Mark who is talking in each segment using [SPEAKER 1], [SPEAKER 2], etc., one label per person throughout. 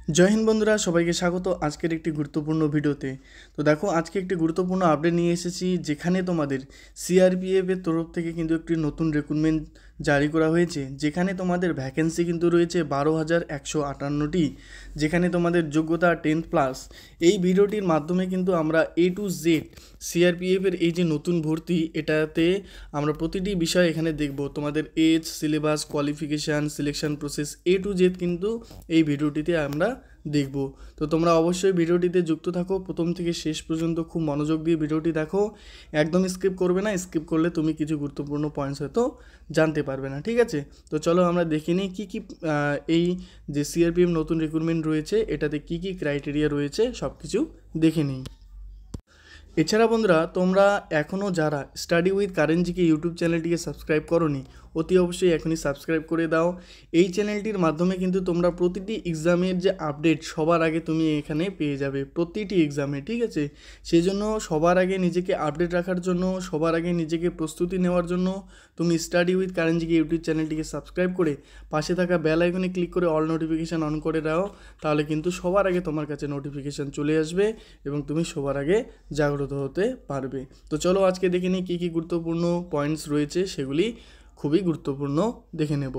[SPEAKER 1] জয় হিন্দ বন্ধুরা, সবাইকে স্বাগত আজকের একটি গুরুত্বপূর্ণ ভিডিওতে। তো দেখো, আজকে একটি গুরুত্বপূর্ণ আপডেট নিয়ে এসেছি, যেখানে তোমাদের সিআরপিএফ এর তরফ থেকে কিন্তু একটি নতুন রিক্রুটমেন্ট জারি করা হয়েছে, যেখানে তোমাদের ভ্যাকেন্সি কিন্তু রয়েছে 12,158টি, যেখানে তোমাদের যোগ্যতা 10+। এই ভিডিওটির মাধ্যমে কিন্তু আমরা A to Z সিআরপিএফ এর এই যে নতুন ভর্তি, এটাতে আমরা প্রতিটি বিষয় এখানে দেখব। তোমাদের age, syllabus, qualification, selection process A to Z কিন্তু এই ভিডিওটিতে আমরা দেখব। তো তোমরা অবশ্যই ভিডিওটিতে যুক্ত থাকো, প্রথম থেকে শেষ পর্যন্ত খুব মনোযোগ দিয়ে ভিডিওটি দেখো, একদম স্কিপ করবে না। স্কিপ করলে তুমি কিছু গুরুত্বপূর্ণ পয়েন্টস হয়তো জানতে পারবে না, ঠিক আছে? তো চলো আমরা দেখে নিই কী কী এই যে সিআরপিএফ নতুন রিক্রুটমেন্ট রয়েছে, এটাতে কী কী ক্রাইটেরিয়া রয়েছে সব কিছু দেখে নিই। এছাড়া বন্ধুরা, তোমরা এখনও যারা study with current GK YouTube চ্যানেলটিকে সাবস্ক্রাইব করোনি, অতি অবশ্যই এখনই সাবস্ক্রাইব করে দাও। এই চ্যানেলটির মাধ্যমে কিন্তু তোমরা প্রতিটি এক্সামের যে আপডেট সবার আগে তুমি এখানে পেয়ে যাবে, প্রতিটি এক্সামে, ঠিক আছে? সেই জন্য সবার আগে নিজেকে আপডেট রাখার জন্য, সবার আগে নিজেকে প্রস্তুতি নেওয়ার জন্য তুমি study with current GK YouTube চ্যানেলটিকে সাবস্ক্রাইব করে পাশে থাকা বেল আইকনে ক্লিক করে অল নোটিফিকেশান অন করে দাও। তাহলে কিন্তু সবার আগে তোমার কাছে নোটিফিকেশান চলে আসবে এবং তুমি সবার আগে জাগ্রত হতে পারবে। তো চলো আজকে দেখে নিই কী কী গুরুত্বপূর্ণ পয়েন্টস রয়েছে, সেগুলি খুবই গুরুত্বপূর্ণ দেখে নেব।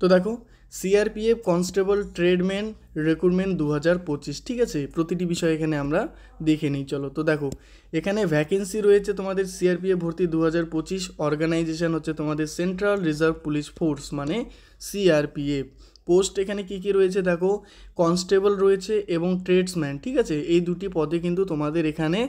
[SPEAKER 1] তো দেখো, সিআরপিএফ কনস্টেবল ট্রেডম্যান রিক্রুটমেন্ট 2025, ঠিক আছে? প্রতিটি বিষয় এখানে আমরা দেখে নিই, চলো। তো দেখো, এখানে ভ্যাকেন্সি রয়েছে তোমাদের সিআরপিএফ ভর্তি 2025। অর্গানাইজেশন হচ্ছে তোমাদের সেন্ট্রাল রিজার্ভ পুলিশ ফোর্স, মানে সিআরপিএফ। পোস্ট এখানে কী কী রয়েছে দেখো, কনস্টেবল রয়েছে এবং ট্রেডসম্যান, ঠিক আছে? এই দুটি পদে কিন্তু তোমাদের এখানে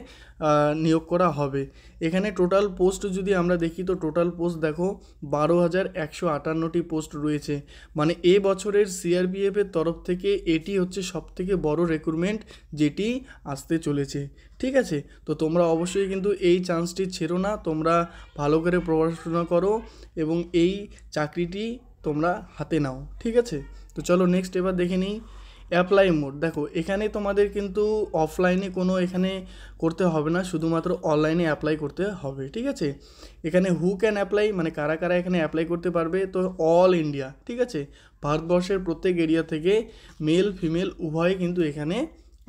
[SPEAKER 1] নিয়োগ করা হবে। এখানে টোটাল পোস্ট যদি আমরা দেখি, তো টোটাল পোস্ট দেখো 12,158টি পোস্ট রয়েছে। মানে এ বছরের সিআরপিএফের তরফ থেকে এটি হচ্ছে সবথেকে বড় রিক্রুটমেন্ট যেটি আসতে চলেছে, ঠিক আছে? তো তোমরা অবশ্যই কিন্তু এই চান্সটি ছেড়ো না, তোমরা ভালো করে পড়াশোনা করো এবং এই চাকরিটি তোমরা হাতে নাও, ঠিক আছে? তো চলো নেক্সট এবার দেখে নিই অ্যাপ্লাই মোড। দেখো, এখানে তোমাদের কিন্তু অফলাইনে কোনো এখানে করতে হবে না, শুধুমাত্র অনলাইনে অ্যাপ্লাই করতে হবে, ঠিক আছে? এখানে হু ক্যান অ্যাপ্লাই, মানে কারা কারা এখানে অ্যাপ্লাই করতে পারবে, তো অল ইন্ডিয়া, ঠিক আছে? ভারতবর্ষের প্রত্যেক এরিয়া থেকে মেল ফিমেল উভয়ে কিন্তু এখানে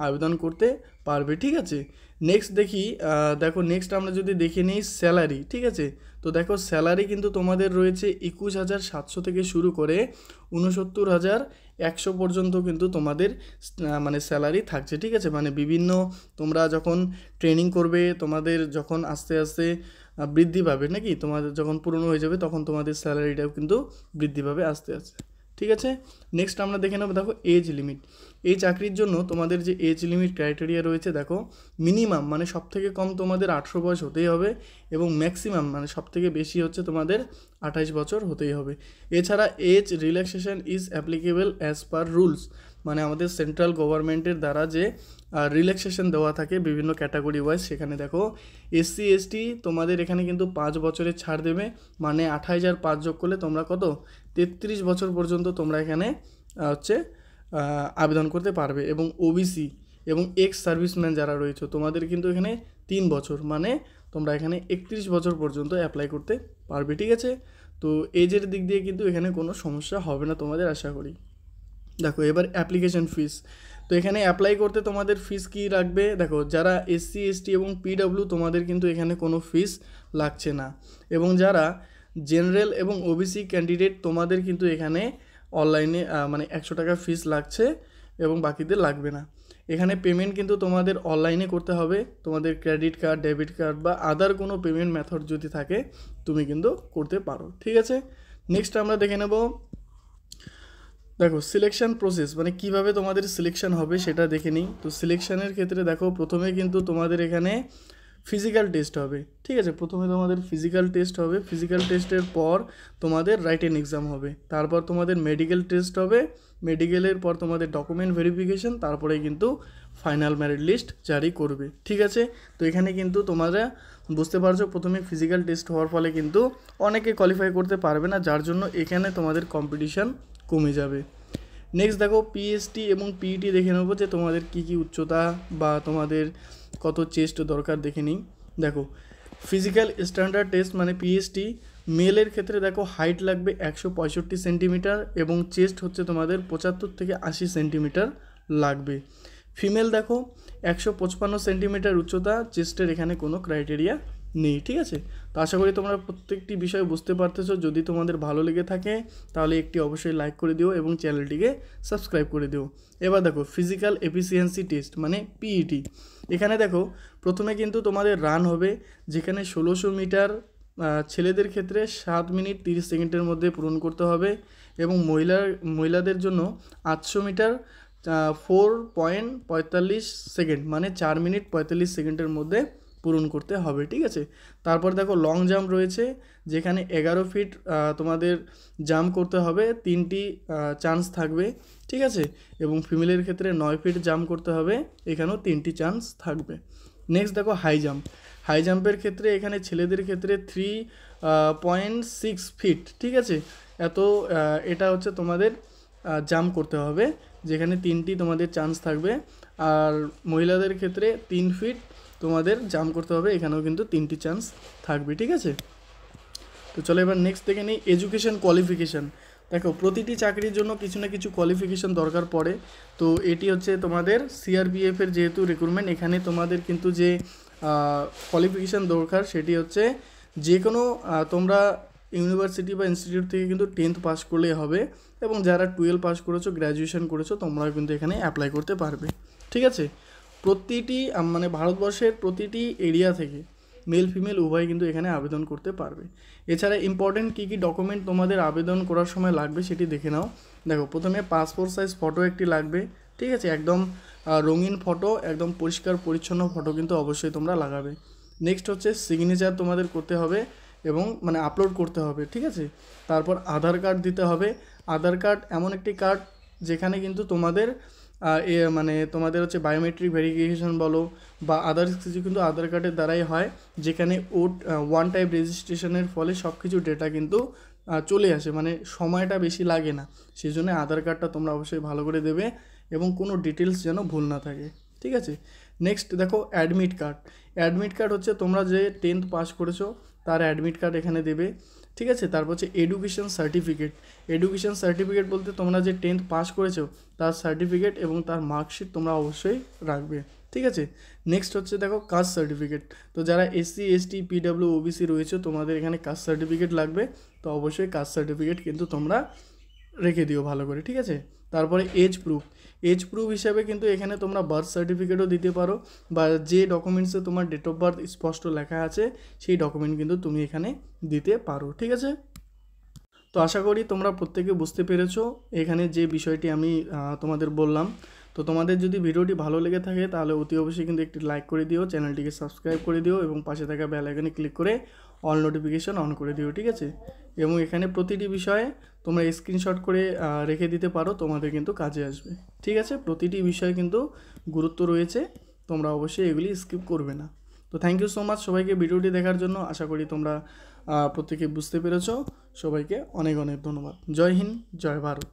[SPEAKER 1] আবেদন করতে পারবে, ঠিক আছে? নেক্সট দেখি, দেখো নেক্সট আমরা যদি দেখে নিই স্যালারি, ঠিক আছে? তো দেখো, স্যালারি কিন্তু তোমাদের রয়েছে 21,700 থেকে শুরু করে 69,100 পর্যন্ত কিন্তু তোমাদের মানে স্যালারি থাকছে, ঠিক আছে? মানে বিভিন্ন তোমরা যখন ট্রেনিং করবে, তোমাদের যখন আস্তে আস্তে বৃদ্ধি পাবে, নাকি তোমাদের যখন পুরনো হয়ে যাবে তখন তোমাদের স্যালারিটাও কিন্তু বৃদ্ধি পাবে আস্তে আস্তে, ঠিক আছে? নেক্সট আমরা দেখে নেব, দেখো এজ লিমিট। এই চাকরির জন্য তোমাদের যে এজ লিমিট ক্রাইটেরিয়া রয়েছে, দেখো মিনিমাম মানে সবথেকে কম তোমাদের 18 বয়স হতেই হবে এবং ম্যাক্সিমাম মানে সবথেকে বেশি হচ্ছে তোমাদের 28 বছর হতেই হবে। এছাড়া age relaxation is applicable as per rules, মানে আমাদের সেন্ট্রাল গভর্নমেন্টের দ্বারা যে রিল্যাক্সেশন দেওয়া থাকে বিভিন্ন ক্যাটাগরি ওয়াইজ, সেখানে দেখো এসসি এসটি তোমাদের এখানে কিন্তু 5 বছরের ছাড় দেবে, মানে 28 আর 5 যোগ করলে তোমরা কত 33 বছর পর্যন্ত তোমরা এখানে হচ্ছে আবেদন করতে পারবে। এবং ওবিসি এবং এক্স সার্ভিসম্যান যারা রয়েছে তোমাদের কিন্তু এখানে 3 বছর, মানে তোমরা এখানে 31 বছর পর্যন্ত অ্যাপ্লাই করতে পারবে, ঠিক আছে? তো এজের দিক দিয়ে কিন্তু এখানে কোনো সমস্যা হবে না তোমাদের, আশা করি। দেখো এবার অ্যাপ্লিকেশন ফিস। তো এখানে অ্যাপ্লাই করতে তোমাদের ফিস কী লাগবে, দেখো যারা এসসি এসটি এবং পিডব্লিউ তোমাদের কিন্তু এখানে কোনো ফিস লাগছে না, এবং যারা জেনারেল এবং ওবিসি ক্যান্ডিডেট তোমাদের কিন্তু এখানে অনলাইনে মানে 100 টাকা ফিস লাগছে এবং বাকিদের লাগবে না। এখানে পেমেন্ট কিন্তু তোমাদের অনলাইনে করতে হবে, তোমাদের ক্রেডিট কার্ড, ডেবিট কার্ড বা আদার কোনো পেমেন্ট মেথড যদি থাকে তুমি কিন্তু করতে পারো, ঠিক আছে? নেক্সট আমরা দেখে নেব, দেখো সিলেকশন প্রসেস, মানে কিভাবে তোমাদের সিলেকশন হবে সেটা দেখে নিই। তো সিলেকশনের ক্ষেত্রে দেখো, প্রথমে কিন্তু তোমাদের এখানে ফিজিক্যাল টেস্ট হবে, ঠিক আছে? প্রথমে তোমাদের ফিজিক্যাল টেস্ট হবে, ফিজিক্যাল টেস্টের পর তোমাদের রাইটেন এক্সাম হবে, তারপর তোমাদের মেডিকেল টেস্ট হবে, মেডিকেলের পর তোমাদের ডকুমেন্ট ভেরিফিকেশন, তারপরে কিন্তু ফাইনাল মেরিট লিস্ট জারি করবে, ঠিক আছে? তো এখানে কিন্তু তোমরা বুঝতে পারছো, প্রথমে ফিজিক্যাল টেস্ট হওয়ার ফলে কিন্তু অনেকে কোয়ালিফাই করতে পারবে না, যার জন্য এখানে তোমাদের কম্পিটিশান কমে যাবে। নেক্সট দেখো পিএসটি এবং পিইটি দেখে নেবো যে তোমাদের কী কী উচ্চতা বা তোমাদের কত চেস্ট দরকার দেখে নিই। দেখো ফিজিক্যাল স্ট্যান্ডার্ড টেস্ট মানে পিএসটি মেলের ক্ষেত্রে দেখো হাইট লাগবে 165 সেন্টিমিটার এবং চেস্ট হচ্ছে তোমাদের 75 থেকে 80 সেন্টিমিটার লাগবে। ফিমেল দেখো 155 সেন্টিমিটার উচ্চতা, চেস্টের এখানে কোনো ক্রাইটেরিয়া নেই। ঠিক আছে, তো আশা করি তোমরা প্রত্যেকটি বিষয় বুঝতে পারতেছো। যদি তোমাদের ভালো লেগে থাকে তাহলে একটি অবশ্যই লাইক করে দিও এবং চ্যানেলটিকে সাবস্ক্রাইব করে দিও। এবার দেখো ফিজিক্যাল এফিসিয়েন্সি টেস্ট মানে পিইটি। এখানে দেখো প্রথমে কিন্তু তোমাদের রান হবে, যেখানে 1600 মিটার ছেলেদের ক্ষেত্রে 7 মিনিট 30 সেকেন্ডের মধ্যে পূরণ করতে হবে এবং মহিলাদের জন্য 800 মিটার 4.45 সেকেন্ড মানে 4 মিনিট 45 সেকেন্ডের মধ্যে পূরণ করতে হবে। ঠিক আছে, তারপর দেখো লং জাম্প রয়েছে, যেখানে 11 ফিট তোমাদের জাম্প করতে হবে, 3টি চান্স থাকবে। ঠিক আছে, এবং ফিমেলের ক্ষেত্রে 9 ফিট জাম্প করতে হবে, এখানেও 3টি চান্স থাকবে। নেক্সট দেখো হাই জাম্প। হাই জাম্পের ক্ষেত্রে এখানে ছেলেদের ক্ষেত্রে 3.6 ফিট। ঠিক আছে, এটা হচ্ছে তোমাদের জাম্প করতে হবে, যেখানে 3টি তোমাদের চান্স থাকবে। আর মহিলাদের ক্ষেত্রে 3 ফিট তোমাদের জাম্প করতে হবে, এখানেও কিন্তু 3টি চান্স থাকবে। ঠিক আছে, তো চলো এবার নেক্সট দেখে নিই এডুকেশন কোয়ালিফিকেশান। দেখো প্রতিটি চাকরির জন্য কিছু না কিছু কোয়ালিফিকেশান দরকার পড়ে। তো এটি হচ্ছে তোমাদের সিআরপিএফের যেহেতু রিক্রুটমেন্ট, এখানে তোমাদের কিন্তু যে কোয়ালিফিকেশান দরকার সেটি হচ্ছে যে কোনো তোমরা ইউনিভার্সিটি বা ইনস্টিটিউট থেকে কিন্তু 10th পাস করলেই হবে, এবং যারা 12 পাস করেছো, গ্র্যাজুয়েশন করেছো, তোমরাও কিন্তু এখানে অ্যাপ্লাই করতে পারবে। ঠিক আছে, প্রতিটি মানে ভারতবর্ষের প্রতিটি এরিয়া থেকে মেল ফিমেল উভয় কিন্তু এখানে আবেদন করতে পারবে। এছাড়া ইম্পর্টেন্ট কী কী ডকুমেন্ট তোমাদের আবেদন করার সময় লাগবে সেটি দেখে নাও। দেখো প্রথমে পাসপোর্ট সাইজ ফটো একটি লাগবে। ঠিক আছে, একদম রঙিন ফটো, একদম পরিষ্কার পরিচ্ছন্ন ফটো কিন্তু অবশ্যই তোমরা লাগাবে। নেক্সট হচ্ছে সিগনেচার তোমাদের করতে হবে এবং মানে আপলোড করতে হবে। ঠিক আছে, তারপর আধার কার্ড দিতে হবে। আধার কার্ড এমন একটি কার্ড যেখানে কিন্তু তোমাদের মানে তোমাদের হচ্ছে বায়োমেট্রিক ভেরিফিকেশন বলো বা আদার্স কিছু কিন্তু আধার কার্ডের দ্বারাই হয়, যেখানে ওয়ান টাইপ রেজিস্ট্রেশনের ফলে সব কিছু ডেটা কিন্তু চলে আসে, মানে সময়টা বেশি লাগে না। সেই জন্য আধার কার্ডটা তোমরা অবশ্যই ভালো করে দেবে এবং কোনো ডিটেলস যেন ভুল না থাকে। ঠিক আছে, নেক্সট দেখো অ্যাডমিট কার্ড। অ্যাডমিট কার্ড হচ্ছে তোমরা যে 10th পাস করেছো তার অ্যাডমিট কার্ড এখানে দেবে। ঠিক আছে, তারপর হচ্ছে এডুকেশন সার্টিফিকেট। এডুকেশন সার্টিফিকেট বলতে তোমরা যে 10th পাস করেছো তার সার্টিফিকেট এবং তার মার্কশিট তোমরা অবশ্যই রাখবে। ঠিক আছে, নেক্সট হচ্ছে দেখো কাস্ট সার্টিফিকেট। তো যারা এসসি এসটি পিডব্লিউ ওবিসি রয়েছে তোমাদের এখানে কাস্ট সার্টিফিকেট লাগবে, তো অবশ্যই কাস্ট সার্টিফিকেট কিন্তু তোমরা রেখে দিও ভালো করে। ঠিক আছে, তারপরে এজ প্রুফ। এজ প্রুফ হিসাবে কিন্তু এখানে তোমরা বার্থ সার্টিফিকেটও দিতে পারো, বা যে ডকুমেন্টসে তোমার ডেট অফ বার্থ স্পষ্ট লেখা আছে সেই ডকুমেন্ট কিন্তু তুমি এখানে দিতে পারো। ঠিক আছে, তো আশা করি তোমরা প্রত্যেকে বুঝতে পেরেছো এখানে যে বিষয়টি আমি তোমাদের বললাম। তো তোমাদের যদি ভিডিওটি ভালো লেগে থাকে তাহলে অতি অবশ্যই কিন্তু একটি লাইক করে দিও, চ্যানেলটিকে সাবস্ক্রাইব করে দিও এবং পাশে থাকা বেল আইকনে ক্লিক করে অল নোটিফিকেশন অন করে দিও। ঠিক আছে, এবং এখানে প্রতিটি বিষয়ে তোমরা স্ক্রিনশট করে রেখে দিতে পারো, তোমাদের কিন্তু কাজে আসবে। ঠিক আছে, প্রতিটি বিষয়ে কিন্তু গুরুত্ব রয়েছে, তোমরা অবশ্যই এগুলি স্কিপ করবে না। তো থ্যাংক ইউ সো মাচ সবাইকে ভিডিওটি দেখার জন্য। আশা করি তোমরা প্রত্যেকে বুঝতে পেরেছো। সবাইকে অনেক অনেক ধন্যবাদ। জয় হিন্দ, জয় ভারত।